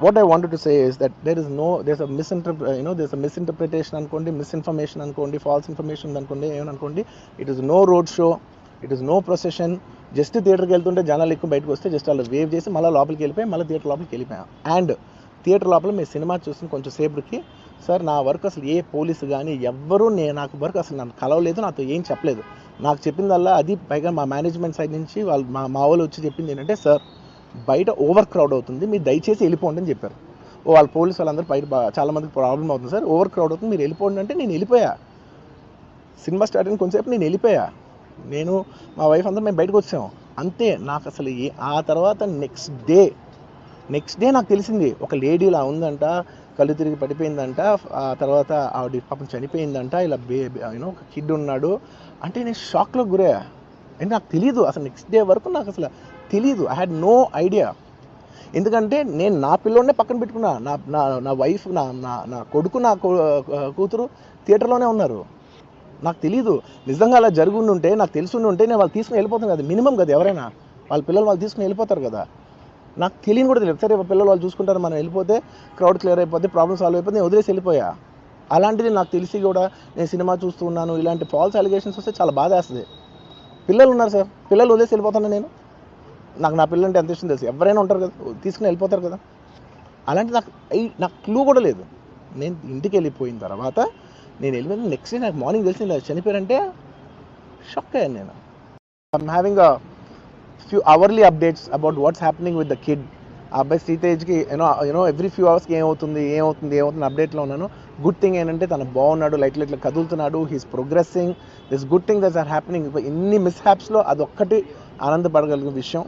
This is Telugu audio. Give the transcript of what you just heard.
what I wanted to say is that there's a misinterpretation అనుకోండి, misinformation అనుకోండి, false information అనుకోండి, ఏమనుకోండి. It is no road show, it is no procession. Just థియేటర్కి వెళ్తుంటే జనాలు ఎక్కువ బయటకు వస్తే జస్ట్ అలా వేవ్ చేసి మళ్ళీ లోపలికి వెళ్ళిపోయి మళ్ళీ థియేటర్ లోపలికి వెళ్ళిపోయాం. అండ్ థియేటర్ లోపల మీ సినిమా చూసిన కొంచెం సేపటికి సార్ నా వర్క్ అసలు ఏ పోలీసు కానీ ఎవ్వరూ నాకు వర్క్ అసలు నన్ను కలవలేదు, నాతో ఏం చెప్పలేదు. నాకు చెప్పిందల్లా అది పైగా మా మేనేజ్మెంట్ సైడ్ నుంచి వాళ్ళు మా వాళ్ళు వచ్చి చెప్పింది ఏంటంటే, సార్ బయట ఓవర్ క్రౌడ్ అవుతుంది, మీరు దయచేసి వెళ్ళిపోండి అని చెప్పారు. వాళ్ళ పోలీసు వాళ్ళందరూ బయట చాలామందికి ప్రాబ్లం అవుతుంది సార్, ఓవర్ క్రౌడ్ అవుతుంది, మీరు వెళ్ళిపోండి అంటే నేను వెళ్ళిపోయా. సినిమా స్టార్ట్ అయిన కొంచెంసేపు నేను వెళ్ళిపోయా. నేను మా వైఫ్ అందరూ మేము బయటకు వచ్చాము అంతే. నాకు అసలు ఆ తర్వాత నెక్స్ట్ డే నాకు తెలిసింది ఒక లేడీ ఇలా ఉందంట, కళ్ళు తిరిగి పడిపోయిందంట, ఆ తర్వాత ఆవిడ పాపం చనిపోయిందంట, ఇలా ఒక కిడ్ ఉన్నాడు అంటే నేను షాక్లో గురయ్యా. అంటే నాకు తెలీదు అసలు, నెక్స్ట్ డే వరకు నాకు అసలు తెలీదు. I had no idea. ఎందుకంటే నేను నా పిల్లోనే పక్కన పెట్టుకున్నా, నా వైఫ్, నా కొడుకు, నా కూతురు థియేటర్లోనే ఉన్నారు. నాకు తెలీదు. నిజంగా అలా జరుగుండి ఉంటే, నాకు తెలుసుండి ఉంటే నేను వాళ్ళు తీసుకుని వెళ్ళిపోతాను కదా, మినిమం కదా. ఎవరైనా వాళ్ళ పిల్లలు వాళ్ళు తీసుకుని వెళ్ళిపోతారు కదా. నాకు తెలియని కూడా తెలియదు. సరే పిల్లలు వాళ్ళు చూసుకుంటారు, మనం వెళ్ళిపోతే క్రౌడ్ క్లియర్ అయిపోతే, ప్రాబ్లమ్ సాల్వ్ అయిపోతే నేను వదిలేసి వెళ్ళిపోయా. అలాంటిది నాకు తెలిసి కూడా నేను సినిమా చూస్తూ ఉన్నాను, ఇలాంటి ఫాల్స్ అలిగేషన్స్ వస్తే చాలా బాధ వేస్తుంది. పిల్లలు ఉన్నారు సార్, పిల్లలు వదిలేసి వెళ్ళిపోతాను నేను. నాకు నా పిల్లలు అంటే ఎంత ఇష్టం తెలుసు, ఎవరైనా ఉంటారు కదా, తీసుకుని వెళ్ళిపోతారు కదా. అలాంటి నాకు క్లూ కూడా లేదు. నేను ఇంటికి వెళ్ళిపోయిన తర్వాత నేను వెళ్ళిపోయిన నెక్స్ట్ డే నాకు మార్నింగ్ తెలిసింది చనిపోయారంటే షాక్ అయ్యాను నేను. I'm having a few hourly updates about what's happening with the kid. ఆ అబ్బాయి శ్రీతేజ్కి యూనో ఎవ్రీ ఫ్యూ అవర్స్కి ఏమవుతుంది అప్డేట్లో ఉన్నాను. గుడ్ థింగ్ ఏంటంటే తను బాగున్నాడు, ఇట్లా కదులుతున్నాడు, he's progressing. This good thing that's are happening. ఇన్ని మిస్ హ్యాప్స్లో అదొక్కటి ఆనందపడగలిగిన విషయం.